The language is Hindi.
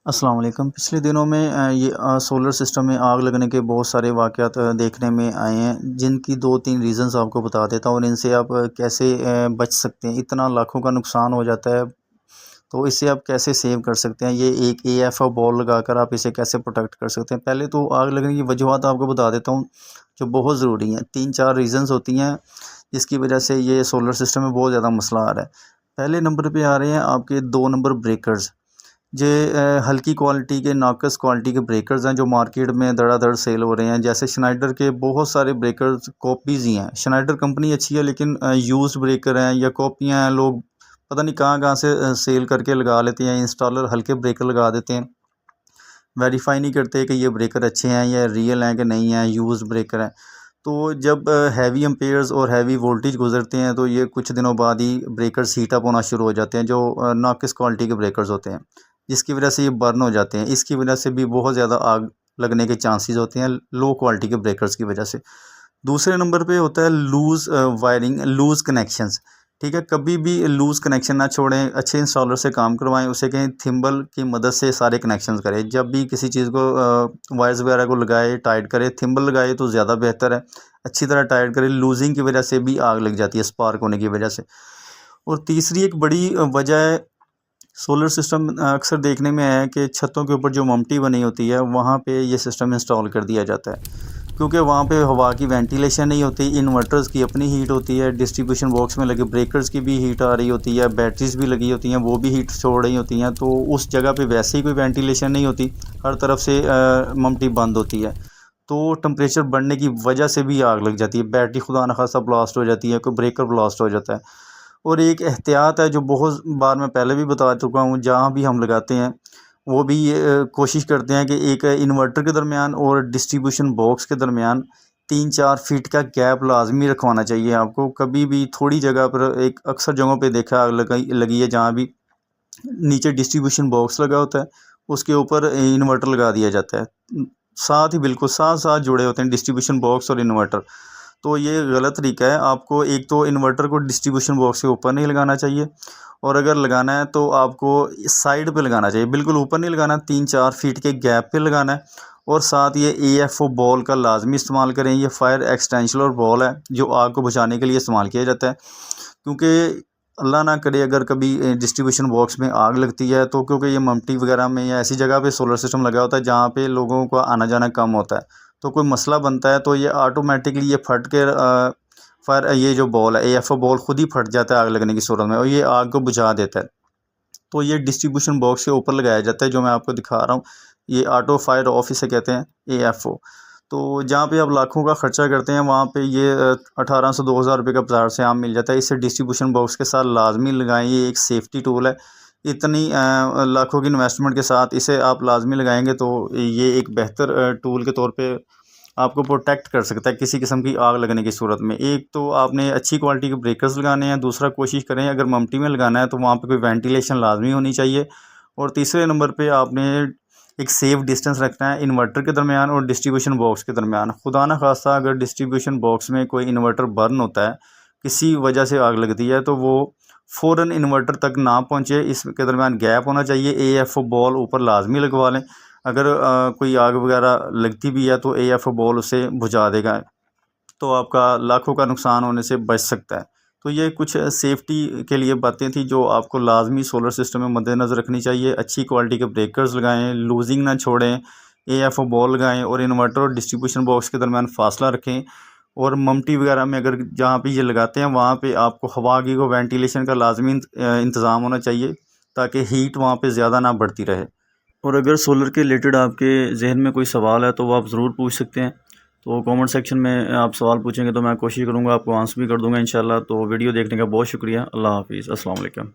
अस्सलाम वालेकुम। पिछले दिनों में सोलर सिस्टम में आग लगने के बहुत सारे वाक़यात देखने में आए हैं, जिनकी 2-3 रीज़न्स आपको बता देता हूँ और इनसे आप कैसे बच सकते हैं। इतना लाखों का नुकसान हो जाता है, तो इससे आप कैसे सेव कर सकते हैं। ये एक एएफओ बॉल लगाकर आप इसे कैसे प्रोटेक्ट कर सकते हैं। पहले तो आग लगने की वजूहत आपको बता देता हूँ, जो बहुत ज़रूरी हैं। 3-4 रीज़न्स होती हैं, जिसकी वजह से ये सोलर सिस्टम में बहुत ज़्यादा मसला आ रहा है। पहले नंबर पे आ रहे हैं आपके 2 नंबर ब्रेकर्स। ये हल्की क्वालिटी के नाक़स क्वालिटी के ब्रेकर्स हैं, जो मार्केट में धड़ाधड़ सेल हो रहे हैं। जैसे श्नाइडर के बहुत सारे ब्रेकर्स कॉपीज़ ही हैं। श्नाइडर कंपनी अच्छी है, लेकिन यूज्ड ब्रेकर हैं या कॉपियाँ हैं। लोग पता नहीं कहाँ-कहाँ से सेल करके लगा लेते हैं। इंस्टॉलर हल्के ब्रेकर लगा देते हैं, वेरीफाई नहीं करते कि ये ब्रेकर अच्छे हैं या रियल हैं कि नहीं हैं, यूज्ड ब्रेकर हैं। तो जब हैवी एम्पेयर्स और हैवी वोल्टेज गुजरते हैं, तो ये कुछ दिनों बाद ही ब्रेकर्स हीट अप होना शुरू हो जाते हैं, जो नाक़िस क्वालिटी के ब्रेकर्स होते हैं, जिसकी वजह से ये बर्न हो जाते हैं। इसकी वजह से भी बहुत ज़्यादा आग लगने के चांसेस होते हैं, लो क्वालिटी के ब्रेकर्स की वजह से। दूसरे नंबर पे होता है लूज़ वायरिंग, लूज़ कनेक्शंस। ठीक है, कभी भी लूज़ कनेक्शन ना छोड़ें, अच्छे इंस्टॉलर से काम करवाएं। उसे कहें थिम्बल की मदद से सारे कनेक्शंस करें। जब भी किसी चीज़ को वायर्स वगैरह को लगाए, टाइट करें, थिम्बल लगाए तो ज़्यादा बेहतर है। अच्छी तरह टाइट करें। लूजिंग की वजह से भी आग लग जाती है, स्पार्क होने की वजह से। और तीसरी एक बड़ी वजह है, सोलर सिस्टम अक्सर देखने में आया है कि छतों के ऊपर जो ममटी बनी होती है, वहाँ पे ये सिस्टम इंस्टॉल कर दिया जाता है, क्योंकि वहाँ पे हवा की वेंटिलेशन नहीं होती। इन्वर्टर्स की अपनी हीट होती है, डिस्ट्रीब्यूशन बॉक्स में लगे ब्रेकर्स की भी हीट आ रही होती है, बैटरीज भी लगी होती हैं, वो भी हीट छोड़ रही होती हैं। तो उस जगह पे वैसे ही कोई वेंटिलेशन नहीं होती, हर तरफ से ममटी बंद होती है, तो टेम्परेचर बढ़ने की वजह से भी आग लग जाती है। बैटरी खुदा न खास्ता ब्लास्ट हो जाती है, कोई ब्रेकर ब्लास्ट हो जाता है। और एक एहतियात है, जो बहुत बार मैं पहले भी बता चुका हूँ, जहाँ भी हम लगाते हैं वो भी कोशिश करते हैं कि एक इन्वर्टर के दरमियान और डिस्ट्रीब्यूशन बॉक्स के दरमियान 3-4 फीट का गैप लाजमी रखवाना चाहिए आपको। कभी भी थोड़ी जगह पर, एक अक्सर जगहों पे देखा आग लगी है, जहाँ भी नीचे डिस्ट्रीब्यूशन बॉक्स लगा होता है, उसके ऊपर इन्वर्टर लगा दिया जाता है। साथ ही बिल्कुल साथ साथ जुड़े होते हैं डिस्ट्रीब्यूशन बॉक्स और इन्वर्टर। तो ये गलत तरीका है। आपको एक तो इन्वर्टर को डिस्ट्रीब्यूशन बॉक्स के ऊपर नहीं लगाना चाहिए, और अगर लगाना है तो आपको साइड पे लगाना चाहिए, बिल्कुल ऊपर नहीं लगाना। 3-4 फीट के गैप पे लगाना है। और साथ ये एएफओ बॉल का लाजमी इस्तेमाल करें। ये फायर एक्सटेंशनर बॉल है, जो आग को बुझाने के लिए इस्तेमाल किया जाता है, क्योंकि अल्लाह ना करे अगर कभी डिस्ट्रीब्यूशन बॉक्स में आग लगती है, तो क्योंकि ये ममटी वगैरह में या ऐसी जगह पे सोलर सिस्टम लगा होता है जहाँ पे लोगों का आना जाना कम होता है, तो कोई मसला बनता है, तो ये ऑटोमेटिकली ये फट के फायर ये जो बॉल है, एएफओ बॉल खुद ही फट जाता है आग लगने की सूरत में, और ये आग को बुझा देता है। तो ये डिस्ट्रीब्यूशन बॉक्स के ऊपर लगाया जाता है, जो मैं आपको दिखा रहा हूँ। ये ऑटो फायर ऑफ इसे कहते हैं, एएफओ। तो जहाँ पे आप लाखों का ख़र्चा करते हैं, वहाँ पे ये 1800-2000 रुपये का बाज़ार से आम मिल जाता है। इसे डिस्ट्रीब्यूशन बॉक्स के साथ लाजमी लगाएं। ये एक सेफ्टी टूल है। इतनी लाखों की इन्वेस्टमेंट के साथ इसे आप लाजमी लगाएंगे, तो ये एक बेहतर टूल के तौर पे आपको प्रोटेक्ट कर सकता है किसी किस्म की आग लगने की सूरत में। एक तो आपने अच्छी क्वालिटी के ब्रेकर्स लगाने हैं, दूसरा कोशिश करें अगर ममटी में लगाना है तो वहाँ पे कोई वेंटिलेशन लाजमी होनी चाहिए, और तीसरे नंबर पे आपने एक सेफ़ डिस्टेंस रखना है इन्वर्टर के दरमियान और डिस्ट्रीब्यूशन बॉक्स के दरमियान। खुदा न खास्ता अगर डिस्ट्रीब्यूशन बॉक्स में कोई इन्वर्टर बर्न होता है, किसी वजह से आग लगती है, तो वो फ़ौरन इन्वर्टर तक ना पहुँचे। इसके दरमियान गैप होना चाहिए। एएफओ बॉल ऊपर लाजमी लगवा लें। अगर कोई आग वगैरह लगती भी है, तो एएफओ बॉल उसे बुझा देगा, तो आपका लाखों का नुकसान होने से बच सकता है। तो ये कुछ सेफ्टी के लिए बातें थी, जो आपको लाजमी सोलर सिस्टम में मद्देनज़र रखनी चाहिए। अच्छी क्वालिटी के ब्रेकर्स लगाएं, लूजिंग ना छोड़ें, एएफओ बॉल लगाएं, और इन्वर्टर और डिस्ट्रीब्यूशन बॉक्स के दरमियान फासला रखें। और ममटी वगैरह में अगर जहाँ पे ये लगाते हैं, वहाँ पे आपको हवा की को वेंटिलेशन का लाजमी इंतज़ाम होना चाहिए, ताकि हीट वहाँ पे ज़्यादा ना बढ़ती रहे। और अगर सोलर के रिलेटेड आपके जहन में कोई सवाल है, तो वो आप ज़रूर पूछ सकते हैं। तो कमेंट सेक्शन में आप सवाल पूछेंगे तो मैं कोशिश करूँगा आपको आंसर भी कर दूँगा इंशाल्लाह। तो वीडियो देखने का बहुत शुक्रिया। अल्लाह हाफ़िज़। अस्सलाम वालेकुम।